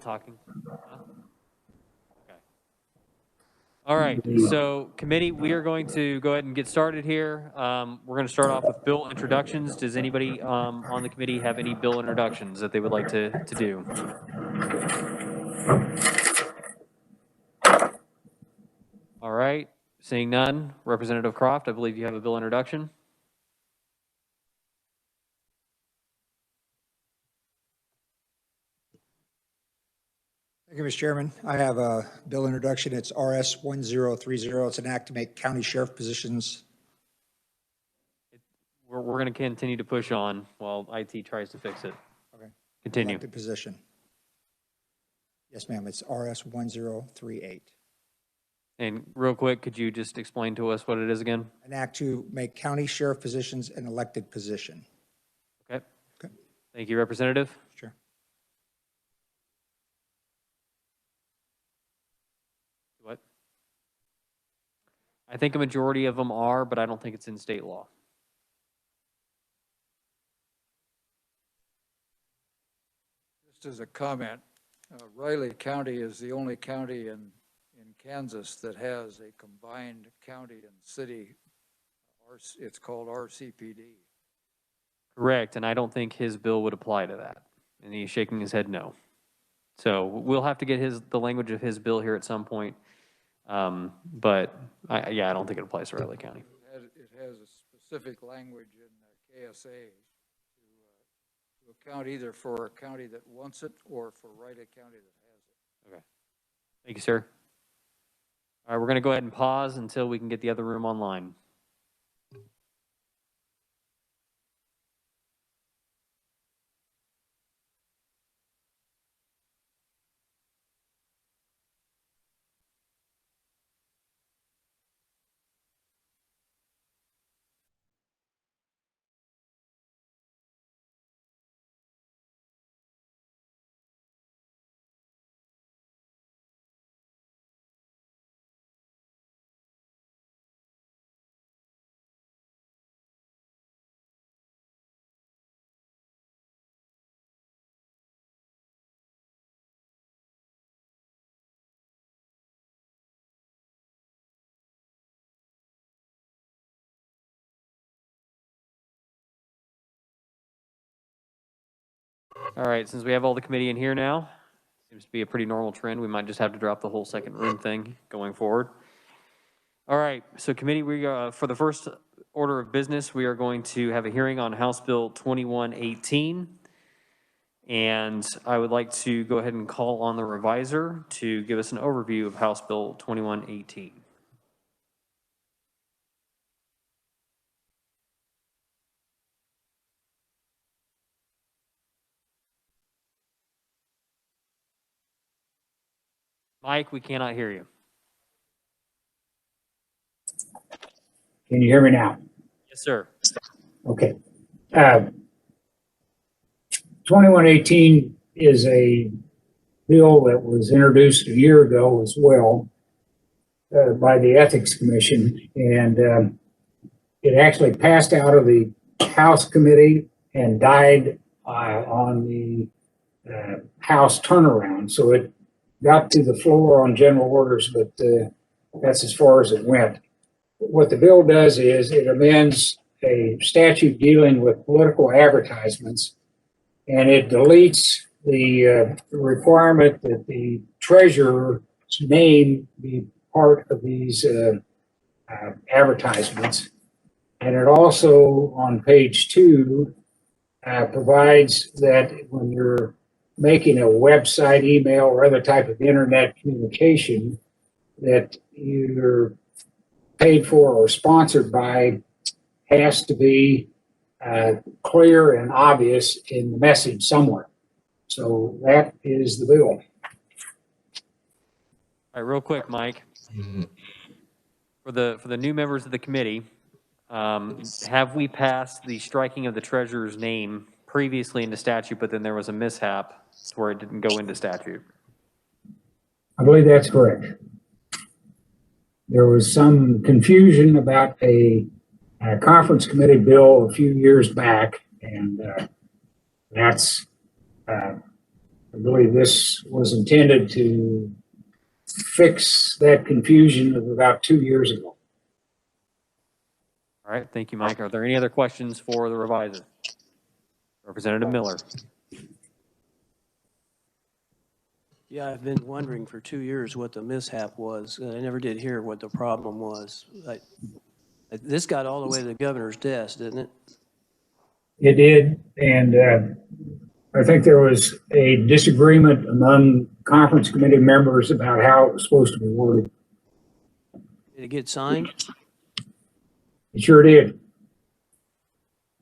not talking? Huh? Okay. All right. So, committee, we are going to go ahead and get started here. We're going to start off with bill introductions. Does anybody on the committee have any bill introductions that they would like to do? All right. Seeing none, Representative Croft, I believe you have a bill introduction. Thank you, Mr. Chairman. I have a bill introduction. It's RS 1030. It's an act to make county sheriff positions. We're going to continue to push on while IT tries to fix it. Okay. Continue. Elected position. Yes, ma'am. It's RS 1038. And real quick, could you just explain to us what it is again? An act to make county sheriff positions an elected position. Okay. Okay. Thank you, Representative. Sure. What? I think a majority of them are, but I don't think it's in state law. Just as a comment, Riley County is the only county in Kansas that has a combined county and city. It's called RCPD. Correct, and I don't think his bill would apply to that. And he's shaking his head no. So we'll have to get the language of his bill here at some point. But I don't think it applies to Riley County. It has a specific language in KSA to account either for a county that wants it or for Riley County that has it. Okay. Thank you, sir. All right, we're going to go ahead and pause until we can get the other room online. All right, since we have all the committee in here now, seems to be a pretty normal trend. We might just have to drop the whole second room thing going forward. All right, so committee, for the first order of business, we are going to have a hearing on House Bill 2118. And I would like to go ahead and call on the reviser to give us an overview of House Bill 2118. Mike, we cannot hear you. Can you hear me now? Yes, sir. Okay. 2118 is a bill that was introduced a year ago as well by the Ethics Commission, and it actually passed out of the House Committee and died on the House turnaround. So it got to the floor on general orders, but that's as far as it went. What the bill does is it amends a statute dealing with political advertisements, and it deletes the requirement that the treasurer's name be part of these advertisements. And it also, on page 2, provides that when you're making a website, email, or other type of internet communication that you're paid for or sponsored by has to be clear and obvious in the message somewhere. So that is the bill. All right, real quick, Mike. For the new members of the committee, have we passed the striking of the treasurer's name previously into statute, but then there was a mishap where it didn't go into statute? I believe that's correct. There was some confusion about a conference committee bill a few years back, and that's I believe this was intended to fix that confusion of about 2 years ago. All right, thank you, Mike. Are there any other questions for the reviser? Representative Miller. Yeah, I've been wondering for 2 years what the mishap was. I never did hear what the problem was. This got all the way to the governor's desk, didn't it? It did, and I think there was a disagreement among conference committee members about how it was supposed to be worded. Did it get signed? It sure did.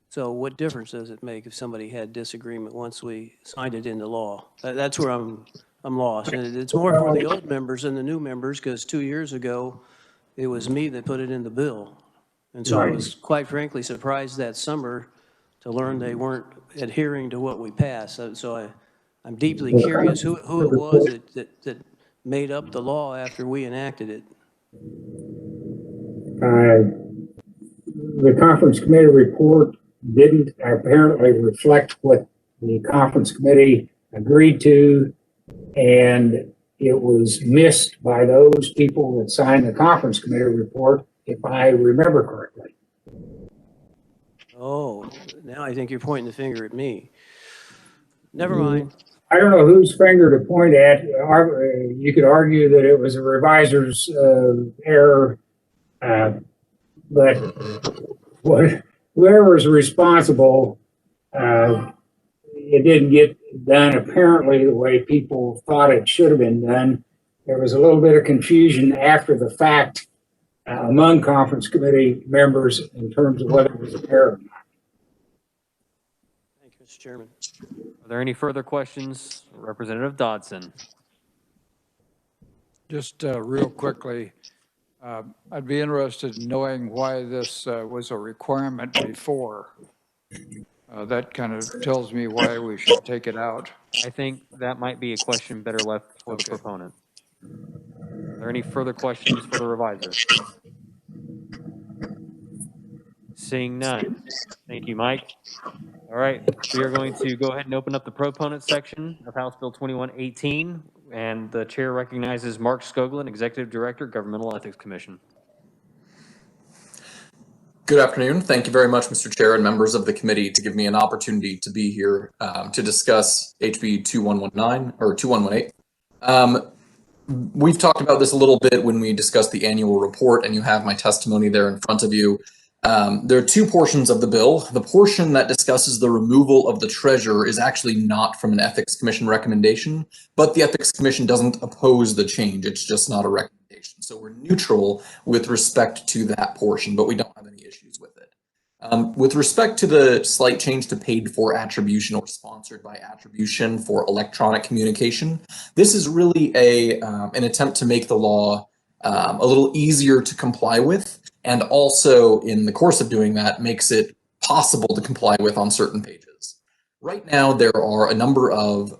So what difference does it make if somebody had disagreement once we signed it into law? That's where I'm lost. And it's more for the old members than the new members, because 2 years ago, it was me that put it in the bill. And so I Right. was quite frankly surprised that summer to learn they weren't adhering to what we passed. So I'm deeply curious who it was that made up the law after we enacted it. The conference committee report didn't apparently reflect what the conference committee agreed to, and it was missed by those people that signed the conference committee report, if I remember correctly. Oh, now I think you're pointing the finger at me. Never mind. I don't know whose finger to point at. You could argue that it was a reviser's error, but whoever is responsible, it didn't get done apparently the way people thought it should have been done. There was a little bit of confusion after the fact among conference committee members in terms of whether it was an error. Thank you, Mr. Chairman. Are there any further questions? Representative Dodson. Just real quickly, I'd be interested in knowing why this was a requirement before. That kind of tells me why we should take it out. I think that might be a question better left for the Okay. proponent. Are there any further questions for the reviser? Seeing none. Thank you, Mike. All right, we are going to go ahead and open up the proponent section of House Bill 2118, and the chair recognizes Mark Skoglund, Executive Director, Governmental Ethics Commission. Good afternoon. Thank you very much, Mr. Chair and members of the committee, to give me an opportunity to be here to discuss HB 2119 or 2118. We've talked about this a little bit when we discussed the annual report, and you have my testimony there in front of you. There are two portions of the bill. The portion that discusses the removal of the treasurer is actually not from an Ethics Commission recommendation, but the Ethics Commission doesn't oppose the change. It's just not a recommendation. So we're neutral with respect to that portion, but we don't have any issues with it. With respect to the slight change to paid for attribution or sponsored by attribution for electronic communication, this is really an attempt to make the law a little easier to comply with, and also in the course of doing that makes it possible to comply with on certain pages. Right now, there are a number of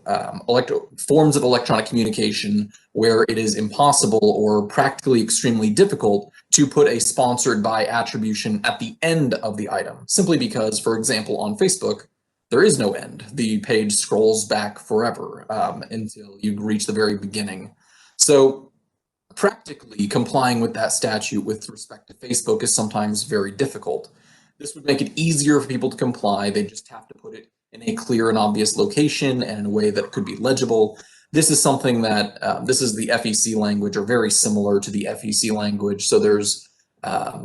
forms of electronic communication where it is impossible or practically extremely difficult to put a sponsored by attribution at the end of the item, simply because, for example, on Facebook, there is no end. The page scrolls back forever until you reach the very beginning. So practically complying with that statute with respect to Facebook is sometimes very difficult. This would make it easier for people to comply. They just have to put it in a clear and obvious location and in a way that could be legible. This is something that, this is the FEC language, or very similar to the FEC language. So there's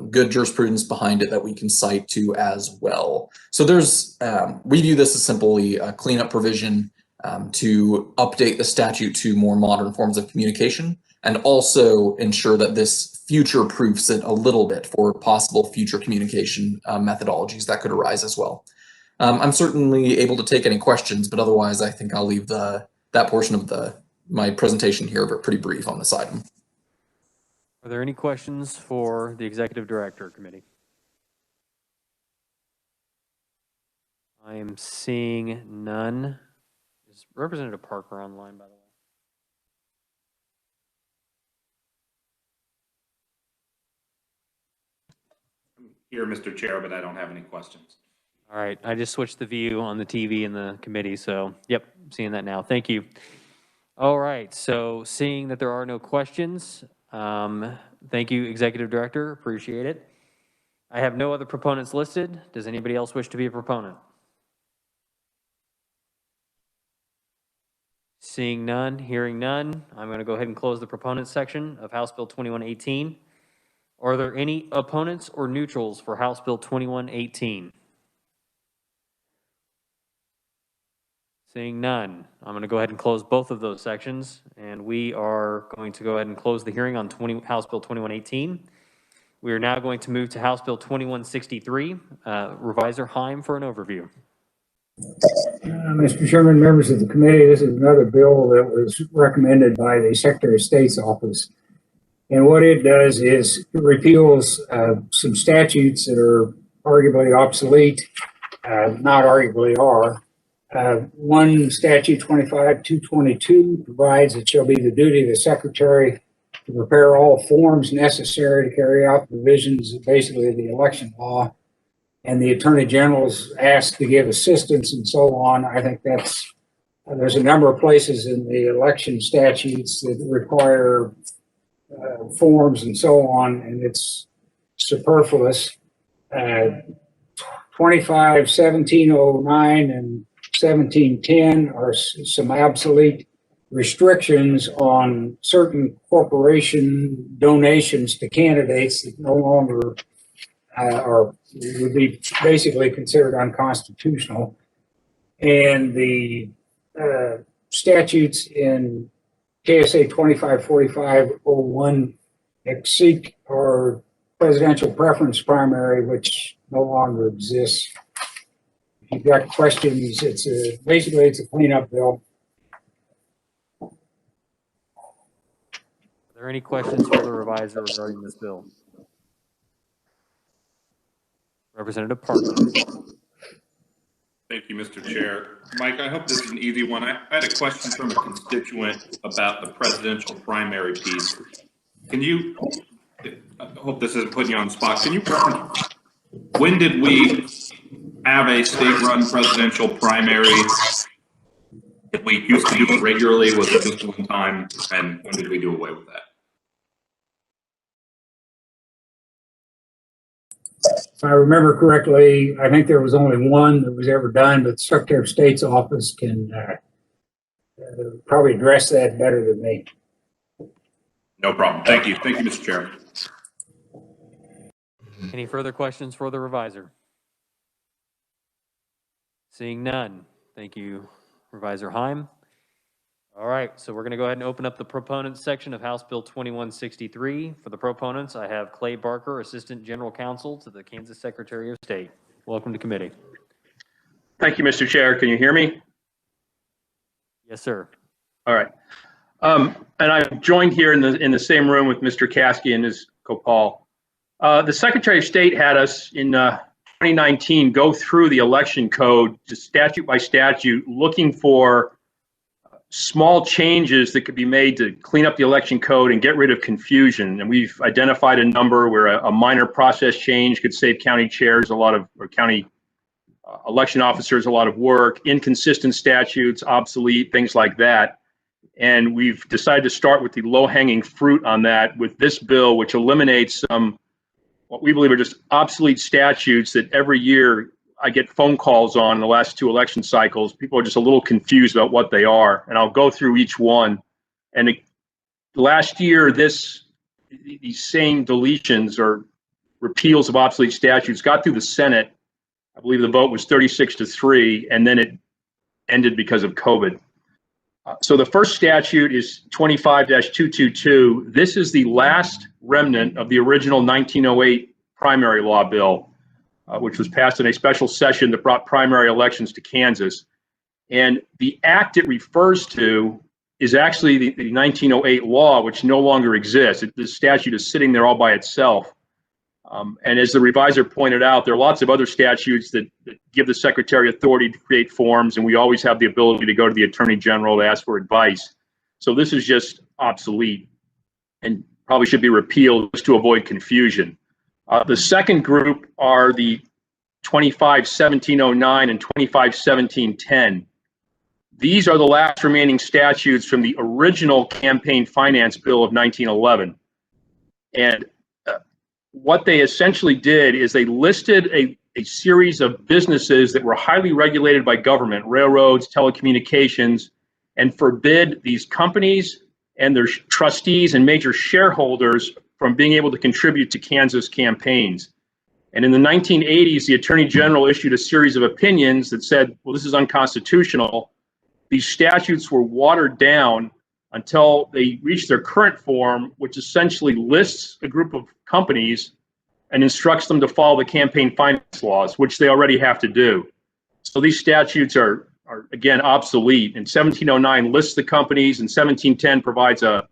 good jurisprudence behind it that we can cite to as well. So there's, we view this as simply a cleanup provision to update the statute to more modern forms of communication, and also ensure that this future-proofs it a little bit for possible future communication methodologies that could arise as well. I'm certainly able to take any questions, but otherwise I think I'll leave that portion of my presentation here pretty brief on this item. Are there any questions for the Executive Director Committee? I am seeing none. Is Representative Parker online, by the way? Here, Mr. Chair, but I don't have any questions. All right, I just switched the view on the TV in the committee, so yep, seeing that now. Thank you. All right, so seeing that there are no questions, thank you, Executive Director, appreciate it. I have no other proponents listed. Does anybody else wish to be a proponent? Seeing none, hearing none, I'm going to go ahead and close the proponents section of House Bill 2118. Are there any opponents or neutrals for House Bill 2118? Seeing none, I'm going to go ahead and close both of those sections, and we are going to go ahead and close the hearing on House Bill 2118. We are now going to move to House Bill 2163. Reviser Heim for an overview. Mr. Chairman, members of the committee, this is another bill that was recommended by the Secretary of State's office. And what it does is it repeals some statutes that are arguably obsolete, not arguably are. One statute, 25-222, provides it shall be the duty of the Secretary to prepare all forms necessary to carry out the provisions of basically the election law. And the Attorney General's asked to give assistance and so on. I think there's a number of places in the election statutes that require forms and so on, and it's superfluous. 25-1709 and 1710 are some obsolete restrictions on certain corporation donations to candidates that no longer would be basically considered unconstitutional. And the statutes in KSA 254501 seek our presidential preference primary, which no longer exists. If you've got questions, basically it's a cleanup bill. Are there any questions for the reviser regarding this bill? Representative Parker. Thank you, Mr. Chair. Mike, I hope this is an easy one. I had a question from a constituent about the presidential primary piece. Can you, I hope this isn't putting you on the spot, can you reference when did we have a state-run presidential primary? Did we used to do it regularly? Was it just one time? And when did we do away with that? If I remember correctly, I think there was only one that was ever done, but the Secretary of State's office can probably address that better than me. No problem. Thank you. Thank you, Mr. Chair. Any further questions for the reviser? Seeing none. Thank you, Reviser Heim. All right, so we're going to go ahead and open up the proponents section of House Bill 2163. For the proponents, I have Clay Barker, Assistant General Counsel to the Kansas Secretary of State. Welcome to committee. Thank you, Mr. Chair. Can you hear me? Yes, sir. All right. And I'm joined here in the same room with Mr. Caskey and Ms. Gopal. The Secretary of State had us in 2019 go through the election code, just statute by statute, looking for small changes that could be made to clean up the election code and get rid of confusion. And we've identified a number where a minor process change could save county chairs or county election officers a lot of work, inconsistent statutes, obsolete, things like that. And we've decided to start with the low-hanging fruit on that with this bill, which eliminates some what we believe are just obsolete statutes that every year I get phone calls on in the last two election cycles. People are just a little confused about what they are, and I'll go through each one. And last year, these same deletions or repeals of obsolete statutes got through the Senate. I believe the vote was 36-3, and then it ended because of COVID. So the first statute is 25-222. This is the last remnant of the original 1908 primary law bill, which was passed in a special session that brought primary elections to Kansas. And the act it refers to is actually the 1908 law, which no longer exists. The statute is sitting there all by itself. And as the reviser pointed out, there are lots of other statutes that give the secretary authority to create forms, and we always have the ability to go to the attorney general to ask for advice. So this is just obsolete and probably should be repealed just to avoid confusion. The second group are the 25-1709 and 25-1710. These are the last remaining statutes from the original campaign finance bill of 1911. And what they essentially did is they listed a series of businesses that were highly regulated by government, railroads, telecommunications, and forbid these companies and their trustees and major shareholders from being able to contribute to Kansas campaigns. And in the 1980s, the Attorney General issued a series of opinions that said, well, this is unconstitutional. These statutes were watered down until they reached their current form, which essentially lists a group of companies and instructs them to follow the campaign finance laws, which they already have to do. So these statutes are again, obsolete. And 1709 lists the companies, and 1710 provides a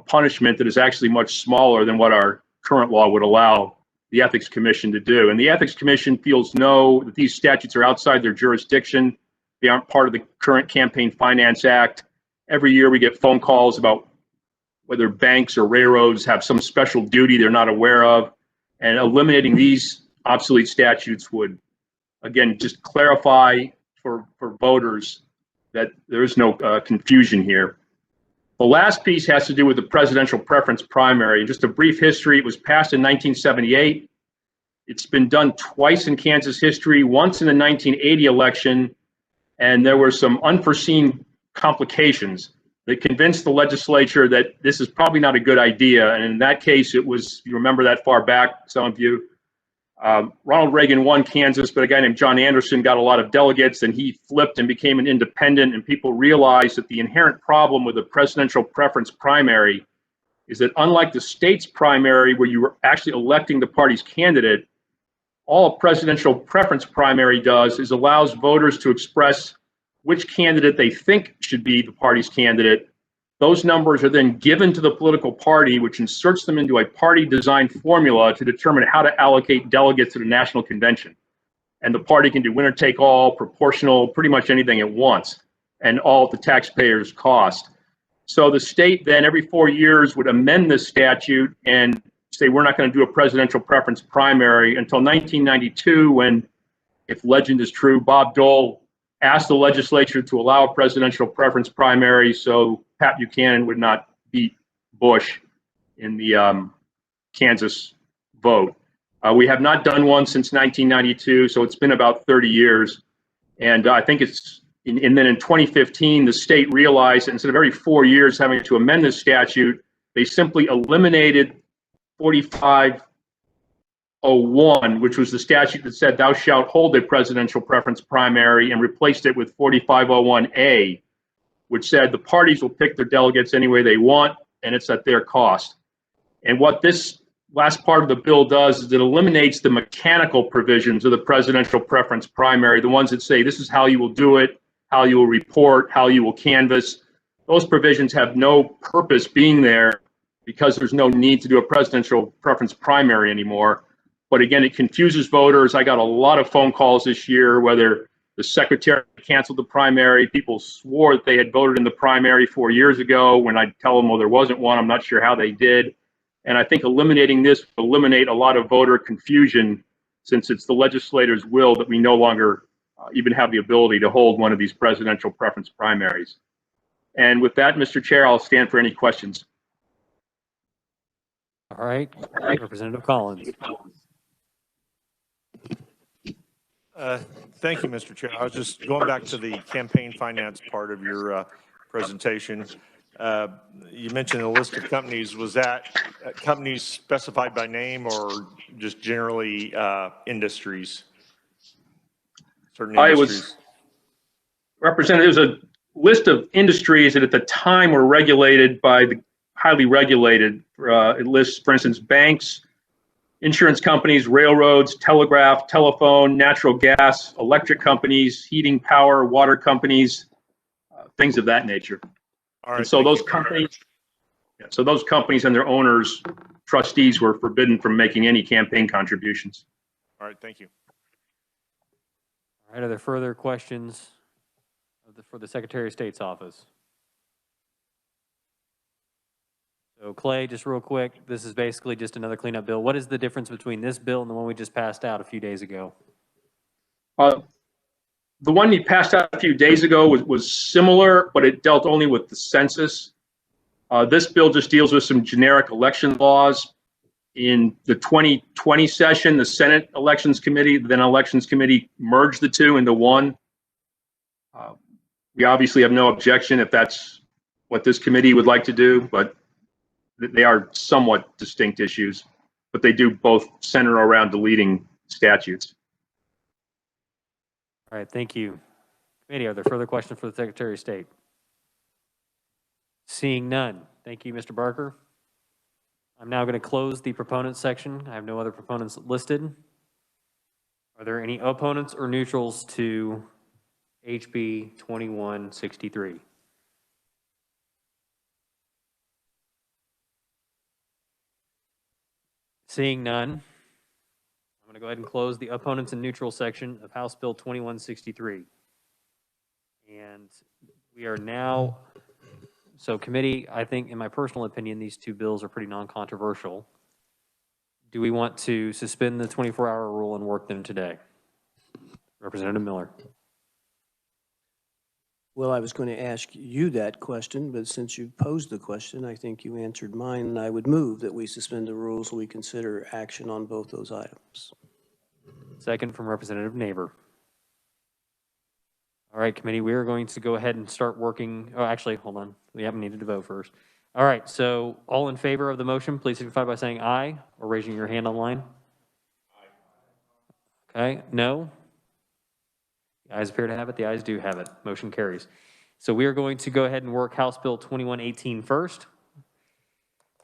punishment that is actually much smaller than what our current law would allow the Ethics Commission to do. And the Ethics Commission feels that these statutes are outside their jurisdiction. They aren't part of the current Campaign Finance Act. Every year we get phone calls about whether banks or railroads have some special duty they're not aware of. And eliminating these obsolete statutes would, again, just clarify for voters that there is no confusion here. The last piece has to do with the presidential preference primary. Just a brief history, it was passed in 1978. It's been done twice in Kansas history, once in the 1980 election, and there were some unforeseen complications that convinced the legislature that this is probably not a good idea. And in that case, it was, you remember that far back, some of you, Ronald Reagan won Kansas, but a guy named John Anderson got a lot of delegates, and he flipped and became an independent, and people realized that the inherent problem with the presidential preference primary is that unlike the state's primary where you were actually electing the party's candidate, all a presidential preference primary does is allows voters to express which candidate they think should be the party's candidate. Those numbers are then given to the political party, which inserts them into a party-designed formula to determine how to allocate delegates to the national convention. And the party can do winner-take-all, proportional, pretty much anything it wants, and all at the taxpayer's cost. So the state then every 4 years would amend this statute and say, we're not going to do a presidential preference primary until 1992, when, if legend is true, Bob Dole asked the legislature to allow a presidential preference primary so Pat Buchanan would not beat Bush in the Kansas vote. We have not done one since 1992, so it's been about 30 years. And I think it's, and then in 2015, the state realized that instead of every 4 years having to amend this statute, they simply eliminated 4501, which was the statute that said thou shalt hold a presidential preference primary, and replaced it with 4501A, which said the parties will pick their delegates any way they want, and it's at their cost. And what this last part of the bill does is it eliminates the mechanical provisions of the presidential preference primary, the ones that say this is how you will do it, how you will report, how you will canvass. Those provisions have no purpose being there because there's no need to do a presidential preference primary anymore. But again, it confuses voters. I got a lot of phone calls this year, whether the secretary canceled the primary. People swore that they had voted in the primary 4 years ago. When I tell them, well, there wasn't one, I'm not sure how they did. And I think eliminating this will eliminate a lot of voter confusion, since it's the legislator's will that we no longer even have the ability to hold one of these presidential preference primaries. And with that, Mr. Chair, I'll stand for any questions. All right, Representative Collins. Thank you, Mr. Chair. I was just going back to the campaign finance part of your presentation. You mentioned a list of companies. Was that companies specified by name or just generally industries? Certain industries? Representative, there's a list of industries that at the time were regulated by the highly regulated. It lists, for instance, banks, insurance companies, railroads, telegraph, telephone, natural gas, electric companies, heating, power, water companies, things of that nature. All right, and so those companies, those companies and their owners, trustees, were forbidden from making any campaign contributions. All right, thank you. All right, are there further questions for the Secretary of State's office? So Clay, just real quick, this is basically just another cleanup bill. What is the difference between this bill and the one we just passed out a few days ago? The one you passed out a few days ago was similar, but it dealt only with the census. This bill just deals with some generic election laws. In the 2020 session, the Senate Elections Committee, then Elections Committee merged the two into one. We obviously have no objection if that's what this committee would like to do, but they are somewhat distinct issues, but they do both center around deleting statutes. All right, thank you. Committee, are there further questions for the Secretary of State? Seeing none. Thank you, Mr. Barker. I'm now going to close the proponents section. I have no other proponents listed. Are there any opponents or neutrals to HB 2163? Seeing none, I'm going to go ahead and close the opponents and neutral section of House Bill 2163. And we are now, so committee, I think in my personal opinion, these two bills are pretty non-controversial. Do we want to suspend the 24-hour rule and work them today? Representative Miller. Well, I was going to ask you that question, but since you posed the question, I think you answered mine, and I would move that we suspend the rules and we consider action on both those items. Second from Representative Neighbor. All right, committee, we are going to go ahead and start working. Oh, actually, hold on. We haven't needed to vote first. All right, so all in favor of the motion, please signify by saying aye or raising your hand online. Aye. Okay, no? The ayes appear to have it. The ayes do have it. Motion carries. So we are going to go ahead and work House Bill 2118 first.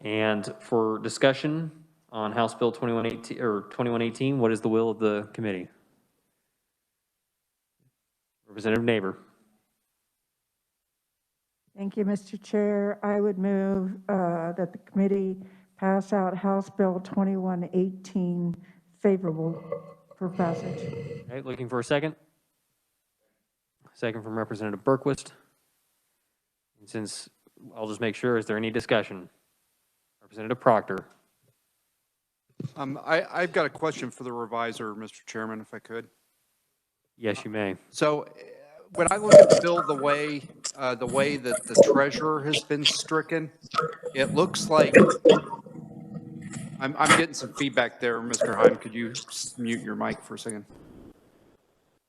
And for discussion on House Bill 2118, what is the will of the committee? Representative Neighbor. Thank you, Mr. Chair. I would move that the committee pass out House Bill 2118 favorable for passage. Okay, looking for a second. Second from Representative Berquist. And since, I'll just make sure, is there any discussion? Representative Proctor. I've got a question for the reviser, Mr. Chairman, if I could. Yes, you may. So when I look at the bill, the way that the treasurer has been stricken, it looks like, I'm getting some feedback there, Mr. Heim. Could you mute your mic for a second?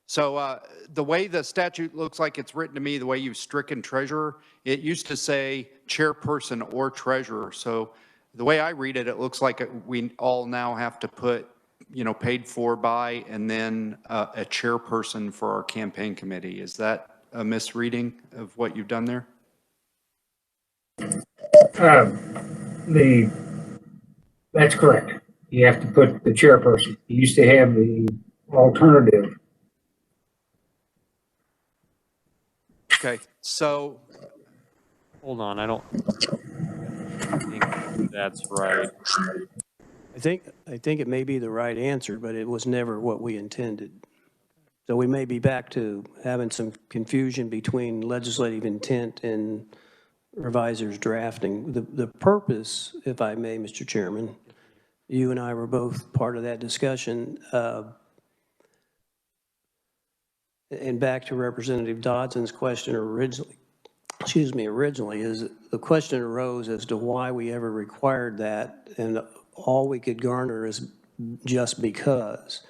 So the way the statute looks like it's written to me, the way you've stricken treasurer, it used to say chairperson or treasurer. So the way I read it, it looks like we all now have to put, paid for by, and then a chairperson for our campaign committee. Is that a misreading of what you've done there? That's correct. You have to put the chairperson. You used to have the alternative. Okay, so. Hold on, I don't think that's right. I think it may be the right answer, but it was never what we intended. So we may be back to having some confusion between legislative intent and revisers drafting. The purpose, if I may, Mr. Chairman, you and I were both part of that discussion. And back to Representative Dodson's question originally, is the question arose as to why we ever required that, and all we could garner is just because.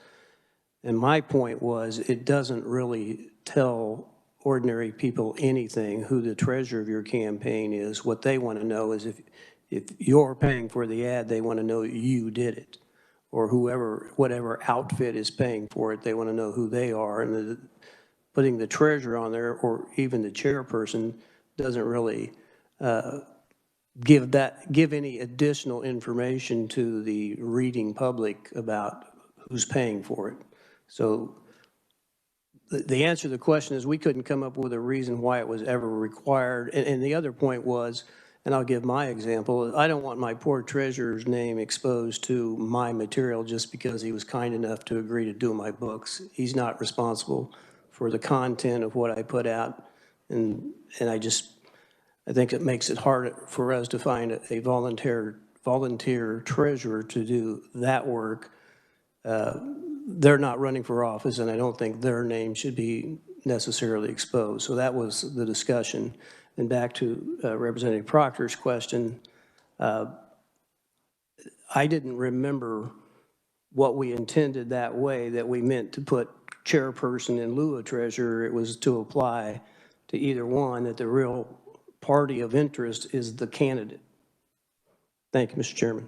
And my point was, it doesn't really tell ordinary people anything who the treasurer of your campaign is. What they want to know is if you're paying for the ad, they want to know you did it. Or whatever outfit is paying for it, they want to know who they are. And putting the treasurer on there, or even the chairperson, doesn't really give any additional information to the reading public about who's paying for it. So the answer to the question is we couldn't come up with a reason why it was ever required. And the other point was, and I'll give my example, I don't want my poor treasurer's name exposed to my material just because he was kind enough to agree to do my books. He's not responsible for the content of what I put out. And I think it makes it hard for us to find a volunteer treasurer to do that work they're not running for office, and I don't think their name should be necessarily exposed. So that was the discussion. And back to Representative Proctor's question, I didn't remember what we intended that way, that we meant to put chairperson in lieu of treasurer. It was to apply to either one, that the real party of interest is the candidate. Thank you, Mr. Chairman.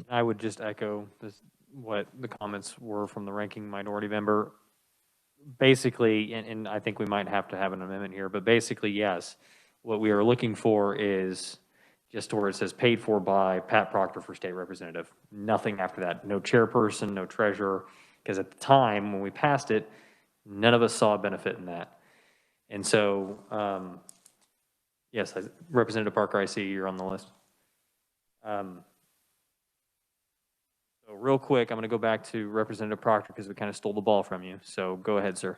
I would just echo what the comments were from the ranking minority member. Basically, and I think we might have to have an amendment here, but basically, yes, what we are looking for is just where it says paid for by Pat Proctor for state representative. Nothing after that. No chairperson, no treasurer, because at the time when we passed it, none of us saw a benefit in that. And so, yes, Representative Parker, I see you're on the list. So real quick, I'm going to go back to Representative Proctor because we kind of stole the ball from you. So go ahead, sir.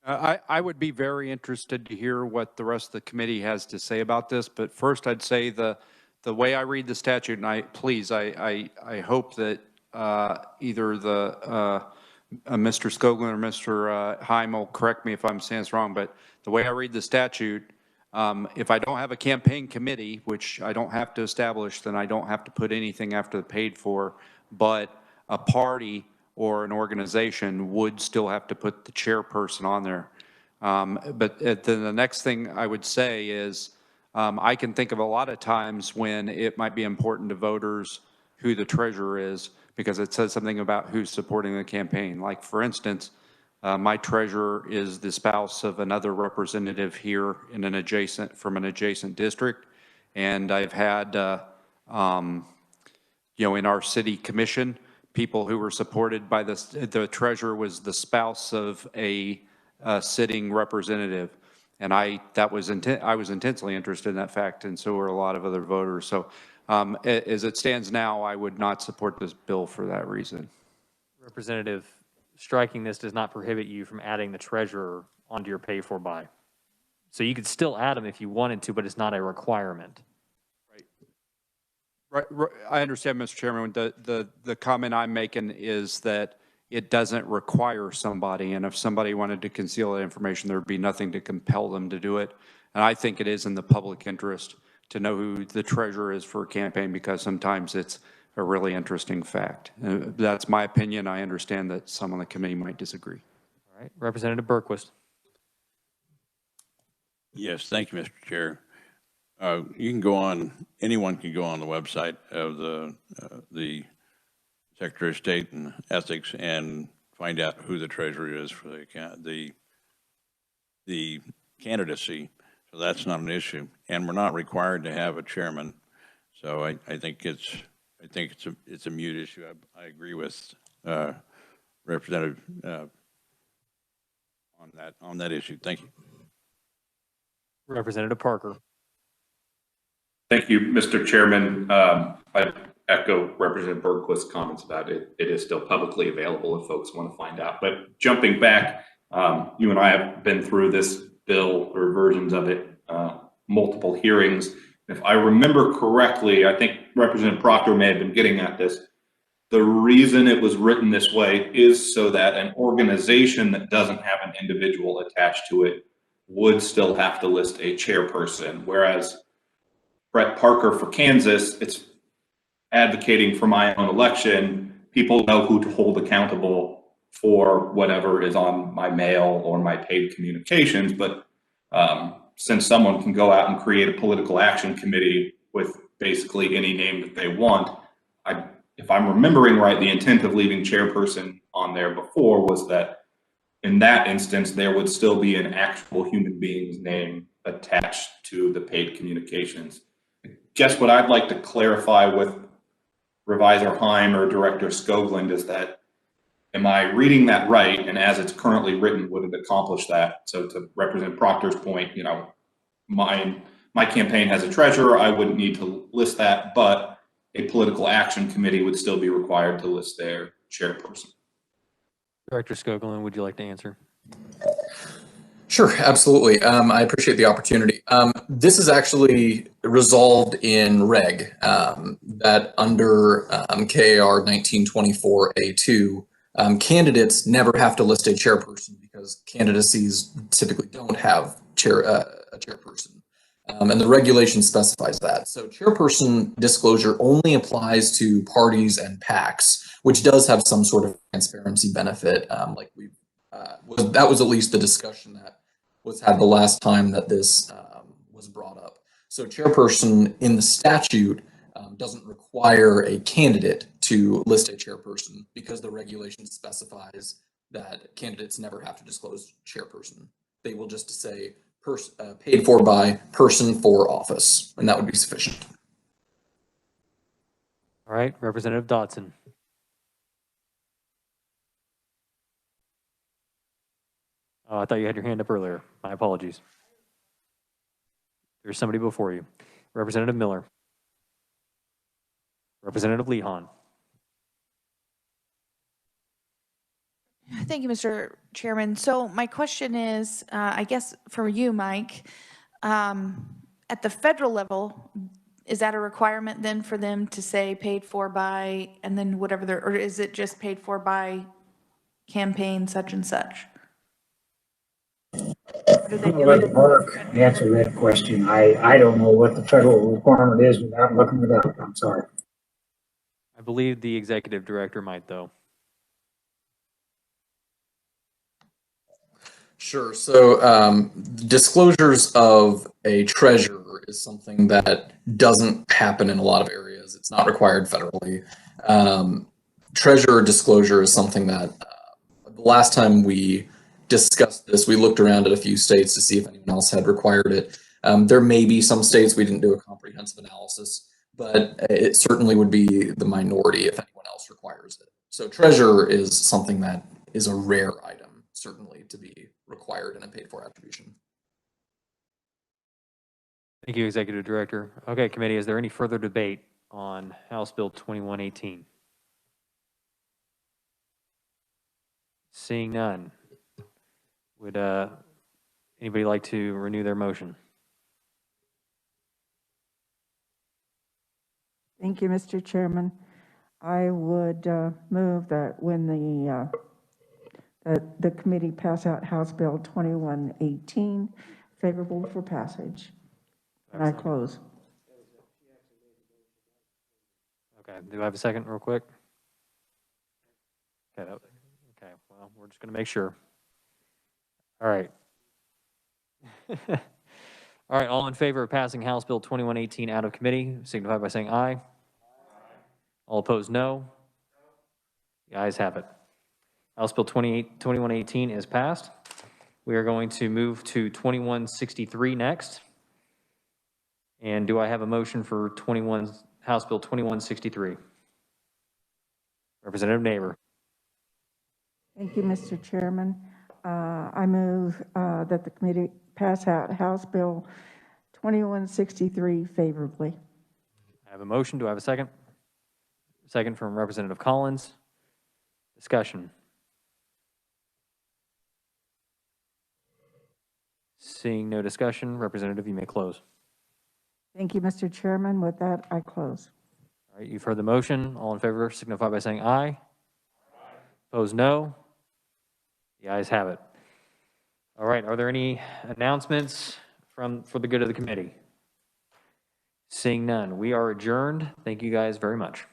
I would be very interested to hear what the rest of the committee has to say about this, but first I'd say the way I read the statute, and I hope that either Mr. Skoglund or Mr. Heim will correct me if I'm saying this wrong, but the way I read the statute, if I don't have a campaign committee, which I don't have to establish, then I don't have to put anything after the paid for, but a party or an organization would still have to put the chairperson on there. But then the next thing I would say is I can think of a lot of times when it might be important to voters who the treasurer is, because it says something about who's supporting the campaign. Like, for instance, my treasurer is the spouse of another representative here in from an adjacent district. And I've had, in our city commission, people who were supported by the treasurer was the spouse of a sitting representative. And I was intensely interested in that fact, and so were a lot of other voters. So as it stands now, I would not support this bill for that reason. Representative, striking this does not prohibit you from adding the treasurer onto your pay for by. So you could still add them if you wanted to, but it's not a requirement. Right. I understand, Mr. Chairman. The comment I'm making is that it doesn't require somebody, and if somebody wanted to conceal that information, there would be nothing to compel them to do it. And I think it is in the public interest to know who the treasurer is for a campaign, because sometimes it's a really interesting fact. That's my opinion. I understand that some on the committee might disagree. All right, Representative Berquist. Yes, thank you, Mr. Chair. You can go on, anyone can go on the website of the Secretary of State and Ethics and find out who the treasurer is for the candidacy. So that's not an issue, and we're not required to have a chairman. So I think it's a mute issue. I agree with Representative on that issue. Thank you. Representative Parker. Thank you, Mr. Chairman. I echo Representative Bergquist's comments about it. It is still publicly available if folks want to find out. But jumping back, you and I have been through this bill or versions of it, multiple hearings. If I remember correctly, I think Representative Proctor may have been getting at this. The reason it was written this way is so that an organization that doesn't have an individual attached to it would still have to list a chairperson, whereas Brett Parker for Kansas, it's advocating for my own election. People know who to hold accountable for whatever is on my mail or my paid communications. But since someone can go out and create a political action committee with basically any name that they want, if I'm remembering right, the intent of leaving chairperson on there before was that in that instance, there would still be an actual human being's name attached to the paid communications. Guess what I'd like to clarify with Revisor Heim or Director Skoglund is that, am I reading that right? And as it's currently written, would it accomplish that? So to Representative Proctor's point, my campaign has a treasurer. I wouldn't need to list that, but a political action committee would still be required to list their chairperson. Director Skoglund, would you like to answer? Sure, absolutely. I appreciate the opportunity. This is actually resolved in reg, that under KAR 1924A2, candidates never have to list a chairperson because candidacies typically don't have a chairperson. And the regulation specifies that. So chairperson disclosure only applies to parties and PACs, which does have some sort of transparency benefit, like that was at least the discussion that was had the last time that this was brought up. So chairperson in the statute doesn't require a candidate to list a chairperson because the regulation specifies that candidates never have to disclose chairperson. They will just say paid for by person for office, and that would be sufficient. All right, Representative Dodson. Oh, I thought you had your hand up earlier. My apologies. There's somebody before you. Representative Miller. Representative Lehon. Thank you, Mr. Chairman. So my question is, I guess for you, Mike, at the federal level, is that a requirement then for them to say paid for by, and then whatever or is it just paid for by campaign such and such? I'm going to let Mark answer that question. I don't know what the federal requirement is without looking it up. I'm sorry. I believe the executive director might, though. Sure. So disclosures of a treasurer is something that doesn't happen in a lot of areas. It's not required federally. Treasurer disclosure is something that the last time we discussed this, we looked around at a few states to see if anyone else had required it. There may be some states we didn't do a comprehensive analysis, but it certainly would be the minority if anyone else requires it. So treasurer is something that is a rare item, certainly, to be required in a paid for attribution. Thank you, Executive Director. Okay, committee, is there any further debate on House Bill 2118? Seeing none, would anybody like to renew their motion? Thank you, Mr. Chairman. I would move that when the committee pass out House Bill 2118, favorable for passage. And I close. Okay, do I have a second real quick? Okay, okay, well, we're just going to make sure. All right. All right, all in favor of passing House Bill 2118 out of committee, signify by saying aye. All opposed, no. The ayes have it. House Bill 2118 is passed. We are going to move to 2163 next. And do I have a motion for House Bill 2163? Representative Neighbor. Thank you, Mr. Chairman. I move that the committee pass out House Bill 2163 favorably. I have a motion. Do I have a second? Second from Representative Collins. Discussion. Seeing no discussion, Representative, you may close. Thank you, Mr. Chairman. With that, I close. All right, you've heard the motion. All in favor signify by saying aye. Opposed, no. The ayes have it. All right, are there any announcements for the good of the committee? Seeing none, we are adjourned. Thank you guys very much.